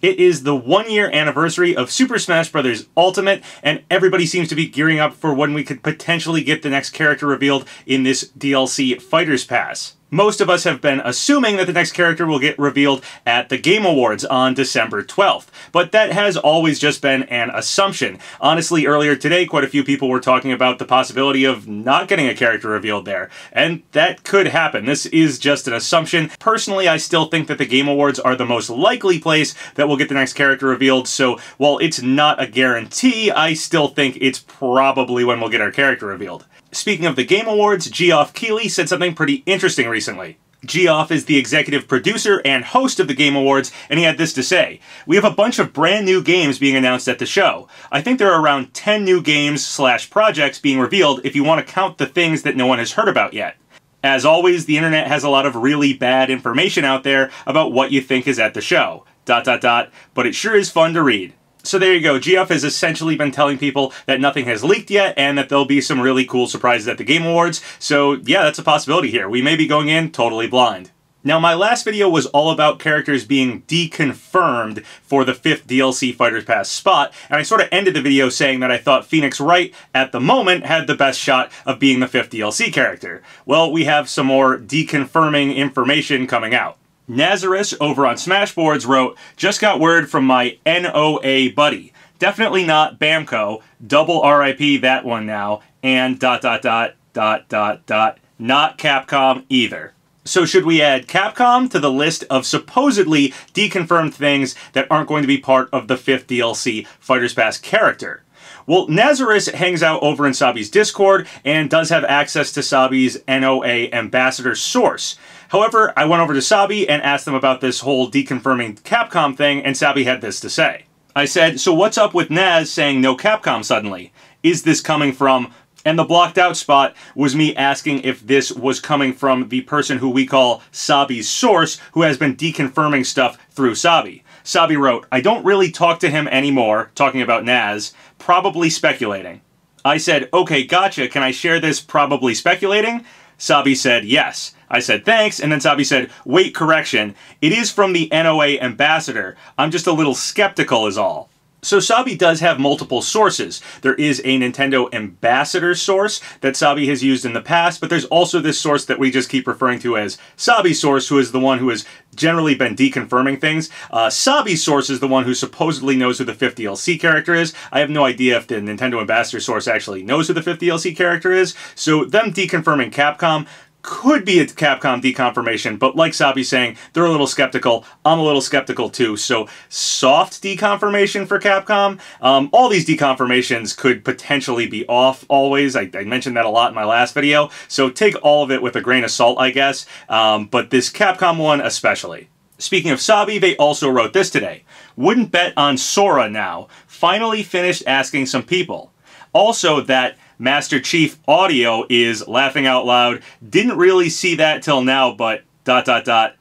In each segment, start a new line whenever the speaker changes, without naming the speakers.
It is the 1-year anniversary of Super Smash Bros. Ultimate, and everybody seems to be gearing up for when we could potentially get the next character revealed in this DLC Fighters Pass. Most of us have been assuming that the next character will get revealed at the Game Awards on December 12th, but that has always just been an assumption. Honestly, earlier today, quite a few people were talking about the possibility of not getting a character revealed there, and that could happen. This is just an assumption. Personally, I still think that the Game Awards are the most likely place that we'll get the next character revealed, so while it's not a guarantee, I still think it's probably when we'll get our character revealed. Speaking of the Game Awards, Geoff Keighley said something pretty interesting recently. Geoff is the executive producer and host of the Game Awards, and he had this to say: "We have a bunch of brand new games being announced at the show. I think there are around 10 new games/projects being revealed if you want to count the things that no one has heard about yet. As always, the internet has a lot of really bad information out there about what you think is at the show. ... but it sure is fun to read." So there you go. Geoff has essentially been telling people that nothing has leaked yet and that there'll be some really cool surprises at the Game Awards. So yeah, that's a possibility here. We may be going in totally blind. Now, my last video was all about characters being deconfirmed for the 5th DLC Fighters Pass spot, and I sort of ended the video saying that I thought Phoenix Wright, at the moment, had the best shot of being the 5th DLC character. Well, we have some more deconfirming information coming out. Nazarus over on Smashboards wrote, "Just got word from my NOA buddy. Definitely not Bamco, double RIP that one now, and ... not Capcom either." So should we add Capcom to the list of supposedly deconfirmed things that aren't going to be part of the 5th DLC Fighters Pass character? Well, Nazarus hangs out over in Sabi's Discord and does have access to Sabi's NOA ambassador source. However, I went over to Sabi and asked them about this whole deconfirming Capcom thing, and Sabi had this to say. I said, "So what's up with Naz saying no Capcom suddenly? Is this coming from..." And the blocked out spot was me asking if this was coming from the person who we call Sabi's source, who has been deconfirming stuff through Sabi. Sabi wrote, "I don't really talk to him anymore," talking about Naz, "probably speculating." I said, "Okay, gotcha, can I share this probably speculating?" Sabi said, "Yes." I said, "Thanks," and then Sabi said, "Wait, correction. It is from the NOA ambassador. I'm just a little skeptical is all." So Sabi does have multiple sources. There is a Nintendo ambassador source that Sabi has used in the past, but there's also this source that we just keep referring to as Sabi's source, who is the one who has generally been deconfirming things. Sabi's source is the one who supposedly knows who the 5th DLC character is. I have no idea if the Nintendo ambassador source actually knows who the 5th DLC character is, so them deconfirming Capcom could be a Capcom deconfirmation, but like Sabi's saying, they're a little skeptical. I'm a little skeptical too, so soft deconfirmation for Capcom. All these deconfirmations could potentially be off always. I mentioned that a lot in my last video, so take all of it with a grain of salt, I guess, but this Capcom one especially. Speaking of Sabi, they also wrote this today. "Wouldn't bet on Sora now. Finally finished asking some people. Also that Master Chief audio is laughing out loud. Didn't really see that till now, but ...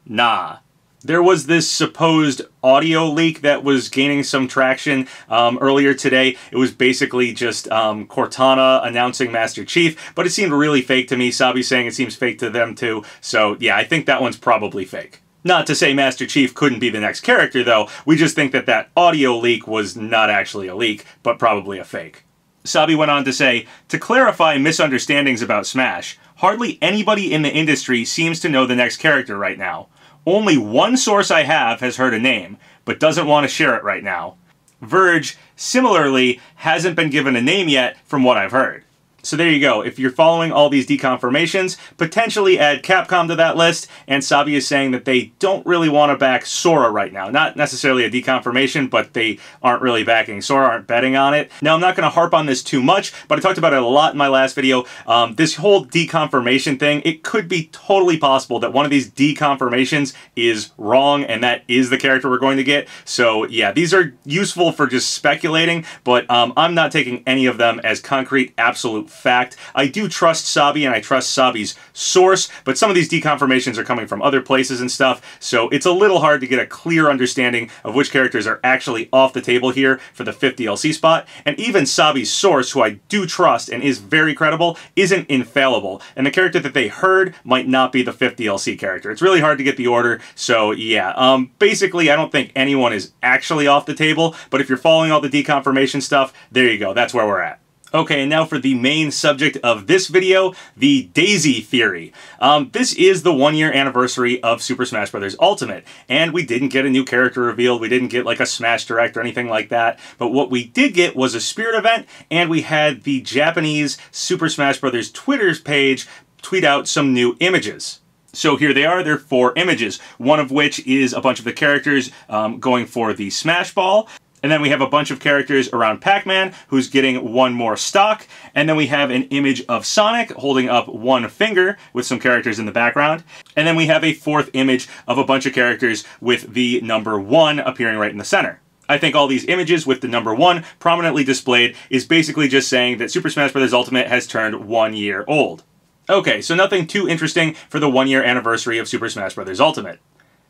nah." There was this supposed audio leak that was gaining some traction earlier today. It was basically just Cortana announcing Master Chief, but it seemed really fake to me. Sabi saying it seems fake to them too. So yeah, I think that one's probably fake. Not to say Master Chief couldn't be the next character though. We just think that that audio leak was not actually a leak, but probably a fake. Sabi went on to say, "To clarify misunderstandings about Smash, hardly anybody in the industry seems to know the next character right now. Only one source I have has heard a name, but doesn't want to share it right now. Verge, similarly, hasn't been given a name yet from what I've heard." So there you go. If you're following all these deconfirmations, potentially add Capcom to that list, and Sabi is saying that they don't really want to back Sora right now. Not necessarily a deconfirmation, but they aren't really backing Sora, aren't betting on it. Now, I'm not going to harp on this too much, but I talked about it a lot in my last video. This whole deconfirmation thing, it could be totally possible that one of these deconfirmations is wrong, and that is the character we're going to get. So yeah, these are useful for just speculating, but I'm not taking any of them as concrete, absolute fact. I do trust Sabi, and I trust Sabi's source, but some of these deconfirmations are coming from other places and stuff, so it's a little hard to get a clear understanding of which characters are actually off the table here for the 5th DLC spot. And even Sabi's source, who I do trust and is very credible, isn't infallible, and the character that they heard might not be the 5th DLC character. It's really hard to get the order, so yeah. Basically, I don't think anyone is actually off the table, but if you're following all the deconfirmation stuff, there you go, that's where we're at. Okay, and now for the main subject of this video, the Daisy theory. This is the 1-year anniversary of Super Smash Bros. Ultimate, and we didn't get a new character revealed, we didn't get like a Smash Direct or anything like that, but what we did get was a Spirit event, and we had the Japanese Super Smash Bros. Twitter's page tweet out some new images. So here they are, they're 4 images, one of which is a bunch of the characters going for the Smash Ball. And then we have a bunch of characters around Pac-Man, who's getting 1 more stock. And then we have an image of Sonic holding up 1 finger with some characters in the background. And then we have a 4th image of a bunch of characters with the number 1 appearing right in the center. I think all these images with the number 1 prominently displayed is basically just saying that Super Smash Bros. Ultimate has turned 1 year old. Okay, so nothing too interesting for the 1-year anniversary of Super Smash Bros. Ultimate.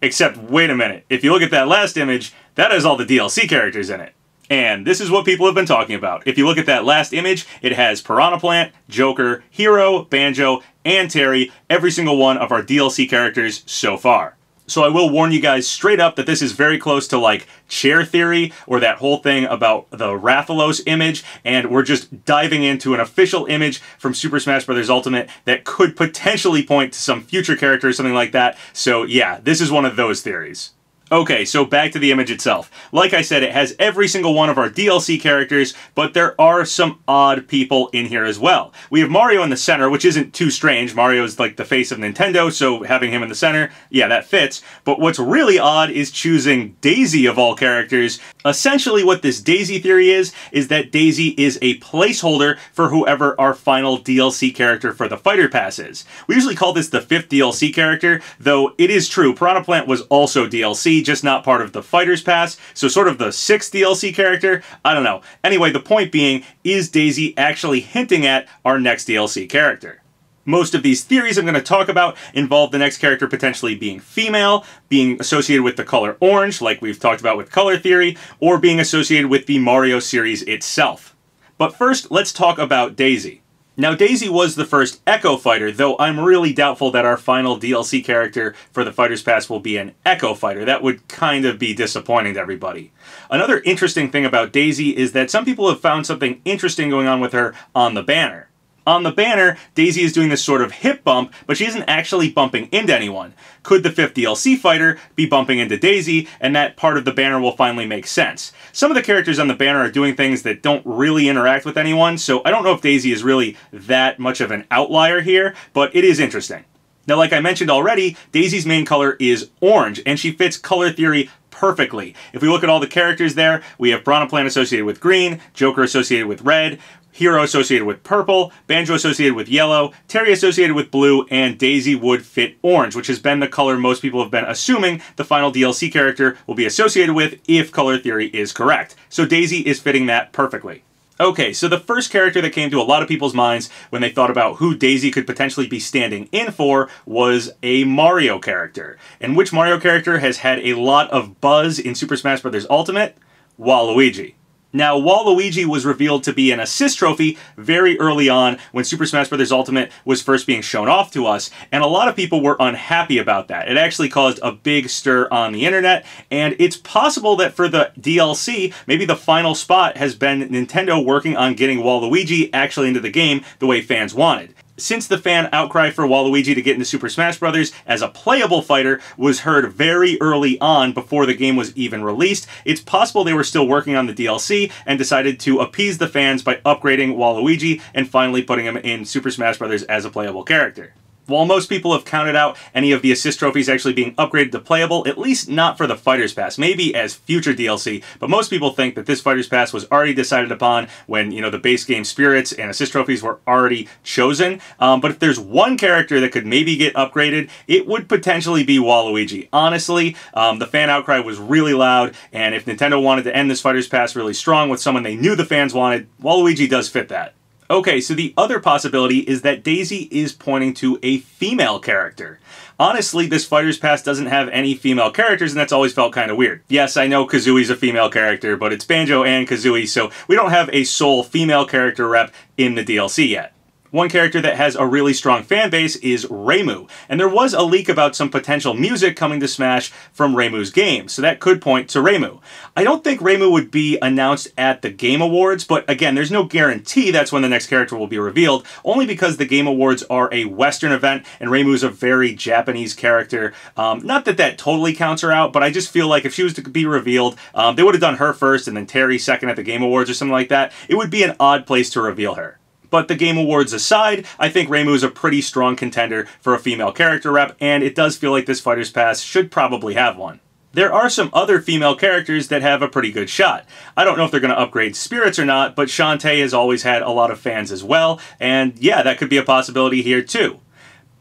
Except, wait a minute, if you look at that last image, that has all the DLC characters in it. And this is what people have been talking about. If you look at that last image, it has Piranha Plant, Joker, Hero, Banjo, and Terry, every single one of our DLC characters so far. So I will warn you guys straight up that this is very close to like chair theory or that whole thing about the Rathalos image, and we're just diving into an official image from Super Smash Bros. Ultimate that could potentially point to some future character or something like that. So yeah, this is one of those theories. Okay, so back to the image itself. Like I said, it has every single one of our DLC characters, but there are some odd people in here as well. We have Mario in the center, which isn't too strange. Mario is like the face of Nintendo, so having him in the center, yeah, that fits. But what's really odd is choosing Daisy of all characters. Essentially what this Daisy theory is that Daisy is a placeholder for whoever our final DLC character for the Fighter Pass is. We usually call this the 5th DLC character, though it is true, Piranha Plant was also DLC, just not part of the Fighter's Pass, so sort of the 6th DLC character? I don't know. Anyway, the point being, is Daisy actually hinting at our next DLC character? Most of these theories I'm going to talk about involve the next character potentially being female, being associated with the color orange, like we've talked about with color theory, or being associated with the Mario series itself. But first, let's talk about Daisy. Now, Daisy was the first Echo Fighter, though I'm really doubtful that our final DLC character for the Fighter's Pass will be an Echo Fighter. That would kind of be disappointing to everybody. Another interesting thing about Daisy is that some people have found something interesting going on with her on the banner. On the banner, Daisy is doing this sort of hip bump, but she isn't actually bumping into anyone. Could the 5th DLC fighter be bumping into Daisy, and that part of the banner will finally make sense? Some of the characters on the banner are doing things that don't really interact with anyone, so I don't know if Daisy is really that much of an outlier here, but it is interesting. Now, like I mentioned already, Daisy's main color is orange, and she fits color theory perfectly. If we look at all the characters there, we have Piranha Plant associated with green, Joker associated with red, Hero associated with purple, Banjo associated with yellow, Terry associated with blue, and Daisy would fit orange, which has been the color most people have been assuming the final DLC character will be associated with if color theory is correct. So Daisy is fitting that perfectly. Okay, so the first character that came to a lot of people's minds when they thought about who Daisy could potentially be standing in for was a Mario character. And which Mario character has had a lot of buzz in Super Smash Bros. Ultimate? Waluigi. Now, Waluigi was revealed to be an assist trophy very early on when Super Smash Bros. Ultimate was first being shown off to us, and a lot of people were unhappy about that. It actually caused a big stir on the internet, and it's possible that for the DLC, maybe the final spot has been Nintendo working on getting Waluigi actually into the game the way fans wanted. Since the fan outcry for Waluigi to get into Super Smash Bros. As a playable fighter was heard very early on before the game was even released, it's possible they were still working on the DLC and decided to appease the fans by upgrading Waluigi and finally putting him in Super Smash Bros. As a playable character. While most people have counted out any of the assist trophies actually being upgraded to playable, at least not for the Fighter's Pass, maybe as future DLC, but most people think that this Fighter's Pass was already decided upon when, you know, the base game spirits and assist trophies were already chosen. But if there's one character that could maybe get upgraded, it would potentially be Waluigi. Honestly, the fan outcry was really loud, and if Nintendo wanted to end this Fighter's Pass really strong with someone they knew the fans wanted, Waluigi does fit that. Okay, so the other possibility is that Daisy is pointing to a female character. Honestly, this Fighters Pass doesn't have any female characters, and that's always felt kind of weird. Yes, I know Kazooie's a female character, but it's Banjo and Kazooie, so we don't have a sole female character rep in the DLC yet. One character that has a really strong fan base is Reimu, and there was a leak about some potential music coming to Smash from Reimu's game, so that could point to Reimu. I don't think Reimu would be announced at the Game Awards, but again, there's no guarantee that's when the next character will be revealed, only because the Game Awards are a Western event, and Reimu's a very Japanese character. Not that that totally counts her out, but I just feel like if she was to be revealed, they would have done her first and then Terry second at the Game Awards or something like that. It would be an odd place to reveal her. But the Game Awards aside, I think Reimu is a pretty strong contender for a female character rep, and it does feel like this Fighters Pass should probably have one. There are some other female characters that have a pretty good shot. I don't know if they're going to upgrade spirits or not, but Shantae has always had a lot of fans as well, and yeah, that could be a possibility here too.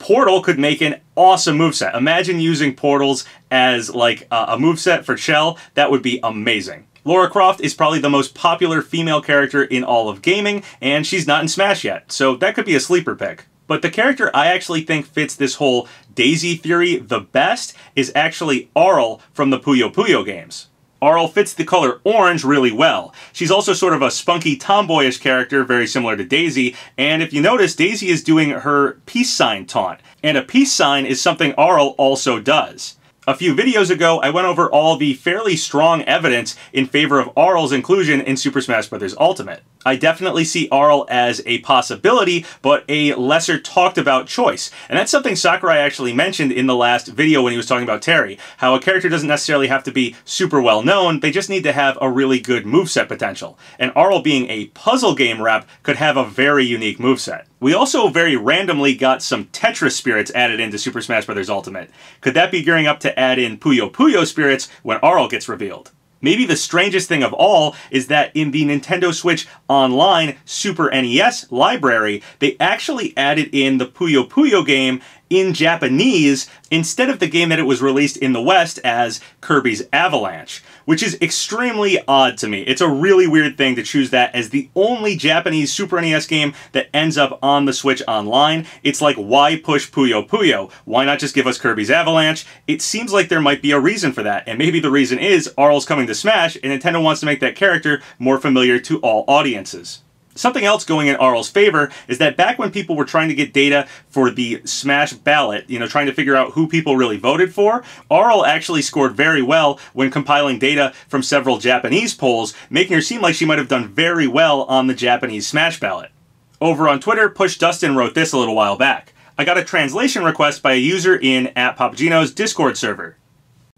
Portal could make an awesome moveset. Imagine using portals as like a moveset for Chell. That would be amazing. Lara Croft is probably the most popular female character in all of gaming, and she's not in Smash yet, so that could be a sleeper pick. But the character I actually think fits this whole Daisy theory the best is actually Arl from the Puyo-Puyo games. Arl fits the color orange really well. She's also sort of a spunky tomboyish character, very similar to Daisy, and if you notice, Daisy is doing her peace sign taunt, and a peace sign is something Arl also does. A few videos ago, I went over all the fairly strong evidence in favor of Arl's inclusion in Super Smash Bros. Ultimate. I definitely see Arl as a possibility, but a lesser talked about choice. And that's something Sakurai actually mentioned in the last video when he was talking about Terry, how a character doesn't necessarily have to be super well known, they just need to have a really good moveset potential. And Arl being a puzzle game rep could have a very unique moveset. We also very randomly got some Tetris spirits added into Super Smash Bros. Ultimate. Could that be gearing up to add in Puyo-Puyo spirits when Arl gets revealed? Maybe the strangest thing of all is that in the Nintendo Switch Online Super NES library, they actually added in the Puyo-Puyo game in Japanese instead of the game that it was released in the West as Kirby's Avalanche, which is extremely odd to me. It's a really weird thing to choose that as the only Japanese Super NES game that ends up on the Switch Online. It's like, why push Puyo-Puyo? Why not just give us Kirby's Avalanche? It seems like there might be a reason for that, and maybe the reason is Arl's coming to Smash, and Nintendo wants to make that character more familiar to all audiences. Something else going in Arl's favor is that back when people were trying to get data for the Smash ballot, trying to figure out who people really voted for, Arl actually scored very well when compiling data from several Japanese polls, making her seem like she might have done very well on the Japanese Smash ballot. Over on Twitter, Push Dustin wrote this a little while back. I got a translation request by a user in @PapaGenos Discord server.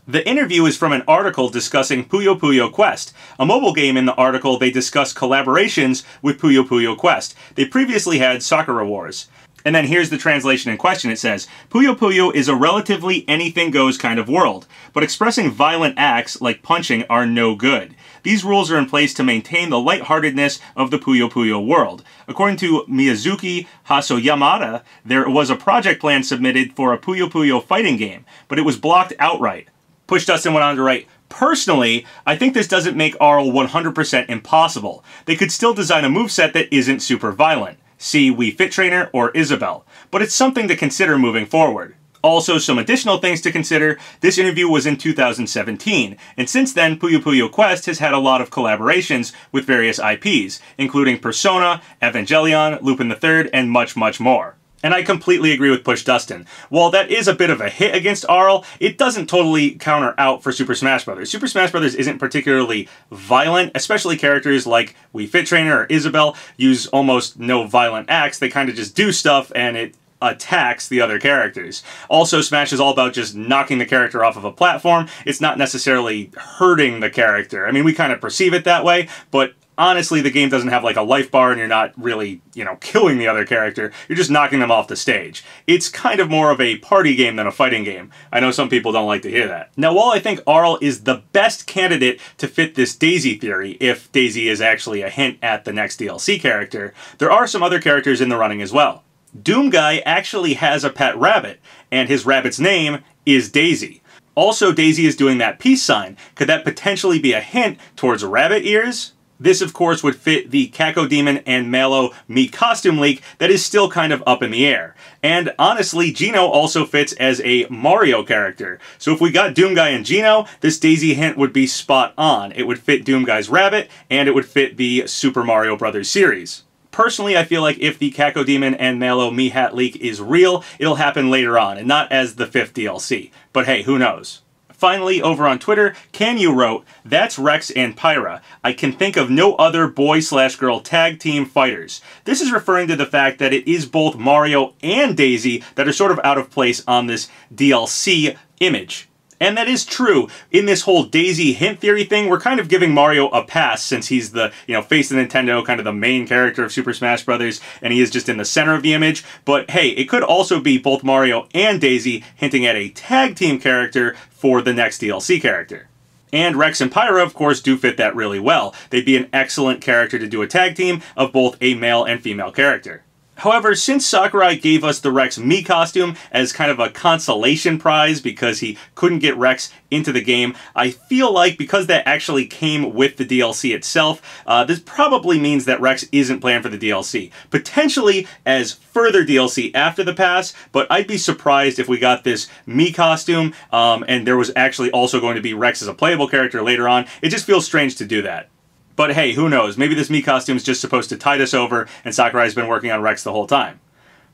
The interview is from an article discussing Puyo-Puyo Quest. A mobile game. In the article, they discuss collaborations with Puyo-Puyo Quest. They previously had Sakura Wars. And then here's the translation in question. It says, Puyo-Puyo is a relatively anything-goes kind of world, but expressing violent acts like punching are no good. These rules are in place to maintain the lightheartedness of the Puyo-Puyo world. According to Miyazuki Hasoyamada, there was a project plan submitted for a Puyo-Puyo fighting game, but it was blocked outright. Push Dustin went on to write, personally, I think this doesn't make Arl 100% impossible. They could still design a moveset that isn't super violent. See Wii Fit Trainer or Isabelle. But it's something to consider moving forward. Also, some additional things to consider, this interview was in 2017, and since then, Puyo-Puyo Quest has had a lot of collaborations with various IPs, including Persona, Evangelion, Lupin III, and much, much more. And I completely agree with Push Dustin. While that is a bit of a hit against Arl, it doesn't totally counter out for Super Smash Bros. Super Smash Bros. Isn't particularly violent, especially characters like Wii Fit Trainer or Isabelle use almost no violent acts. They kind of just do stuff and it attacks the other characters. Also, Smash is all about just knocking the character off of a platform. It's not necessarily hurting the character. I mean, we kind of perceive it that way, but honestly, the game doesn't have like a life bar and you're not really, killing the other character. You're just knocking them off the stage. It's kind of more of a party game than a fighting game. I know some people don't like to hear that. Now, while I think Arl is the best candidate to fit this Daisy theory, if Daisy is actually a hint at the next DLC character, there are some other characters in the running as well. Doom Guy actually has a pet rabbit, and his rabbit's name is Daisy. Also, Daisy is doing that peace sign. Could that potentially be a hint towards rabbit ears? This, of course, would fit the Cacodemon and Mallow Mii costume leak that is still kind of up in the air. And honestly, Geno also fits as a Mario character. So if we got Doomguy and Geno, this Daisy hint would be spot on. It would fit Doomguy's rabbit, and it would fit the Super Mario Bros. Series. Personally, I feel like if the Cacodemon and Mallow Mii hat leak is real, it'll happen later on, and not as the 5th DLC. But hey, who knows? Finally, over on Twitter, CanYou wrote, "That's Rex and Pyra. I can think of no other boy/girl tag team fighters." This is referring to the fact that it is both Mario and Daisy that are sort of out of place on this DLC image. And that is true. In this whole Daisy hint theory thing, we're kind of giving Mario a pass since he's the, face of Nintendo, kind of the main character of Super Smash Bros., and he is just in the center of the image. But hey, it could also be both Mario and Daisy hinting at a tag team character for the next DLC character. And Rex and Pyra, of course, do fit that really well. They'd be an excellent character to do a tag team of both a male and female character. However, since Sakurai gave us the Rex Mii costume as kind of a consolation prize because he couldn't get Rex into the game, I feel like because that actually came with the DLC itself, this probably means that Rex isn't planned for the DLC. Potentially as further DLC after the pass, but I'd be surprised if we got this Mii costume and there was actually also going to be Rex as a playable character later on. It just feels strange to do that. But hey, who knows? Maybe this Mii costume is just supposed to tide us over, and Sakurai's been working on Rex the whole time.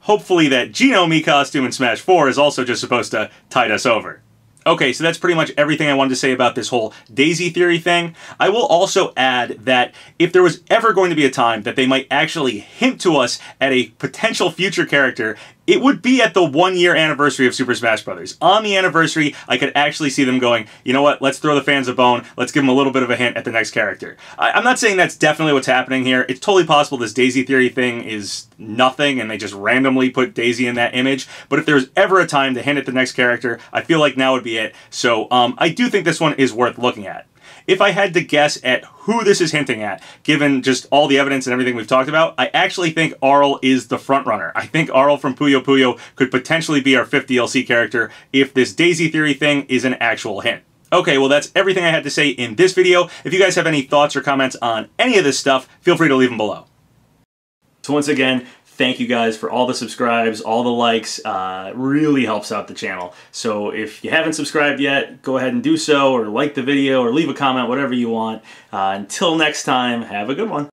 Hopefully that Geno Mii costume in Smash 4 is also just supposed to tide us over. Okay, so that's pretty much everything I wanted to say about this whole Daisy theory thing. I will also add that if there was ever going to be a time that they might actually hint to us at a potential future character, it would be at the 1-year anniversary of Super Smash Bros. On the anniversary, I could actually see them going, you know what, let's throw the fans a bone, let's give them a little bit of a hint at the next character. I'm not saying that's definitely what's happening here. It's totally possible this Daisy theory thing is nothing and they just randomly put Daisy in that image, but if there's ever a time to hint at the next character, I feel like now would be it. So I do think this one is worth looking at. If I had to guess at who this is hinting at, given just all the evidence and everything we've talked about, I actually think Arl is the frontrunner. I think Arl from Puyo-Puyo could potentially be our 5th DLC character if this Daisy theory thing is an actual hint. Okay, well that's everything I had to say in this video. If you guys have any thoughts or comments on any of this stuff, feel free to leave them below. So once again, thank you guys for all the subscribes, all the likes. It really helps out the channel. So if you haven't subscribed yet, go ahead and do so, or like the video, or leave a comment, whatever you want. Until next time, have a good one.